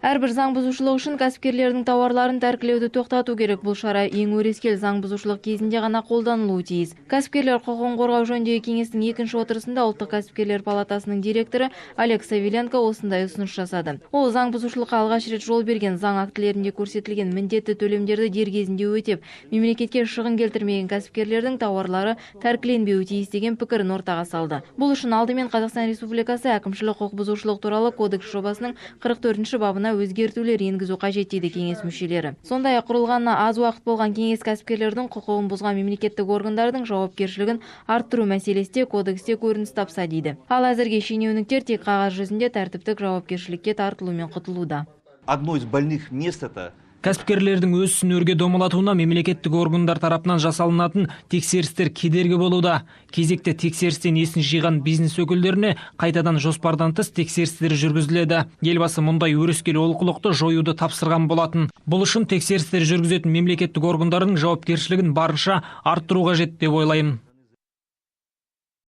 Әрбір заң бұзушылық үшін кәсіпкерлердің тауарларын тәркілеуді тоқтату керек. Бұл шара ең өрескел заң бұзушылық кезінде ғана қолданылуы тиіс. Кәсіпкерлер құқығын қорғау жөніндегі кеңестің екінші отырысында Ұлттық кәсіпкерлер палатасының директоры Олег Савеленко осындай ұсыныс жасады. Ол заң бұзушылыққа алғаш рет жол берген заң актілерінде көрсетілген міндетті төлемдерді дер кезінде өтеп, мемлекетке шығын келтірмеген кәсіпкерлердің тауарлары тәркіленбеуі тиіс деген пікірін ортаға салды. Бұл үшін алдымен Қазақстан Республикасы әкімшілік құқық бұзушылық туралы кодекс жобасының 44-ші бабына өзгертулер енгізу қажет дейді кеңес мүшелері. Сондай-ақ құрылғанына аз уақыт болған кеңес кәсіпкерлердің құқығын бұзған мемлекеттік органдардың жауапкершілігін арттыру мәселесі кодексте көрініс тапса дейді. Ал әзірге шенеуніктер тек қағаз жүзінде тәртіптік жауапкершілікке тартылумен құтылуда. Одно из больных мест это Кәсіпкерлердің өз ісін өрге домалатуына мемлекеттік органдар тарапынан жасалынатын тексерістер кедергі болуда. Кезекте тексерістен есін жиған бизнес өкілдеріне қайтадан жоспардан тыс тексерістер жүргізіледі. Елбасы мұндай өрескел олқылықты жоюды тапсырған болатын. Бұл үшін тексерістер жүргізетін мемлекеттік органдардың жауапкершілігін барынша арттыру қажет деп ойлаймын.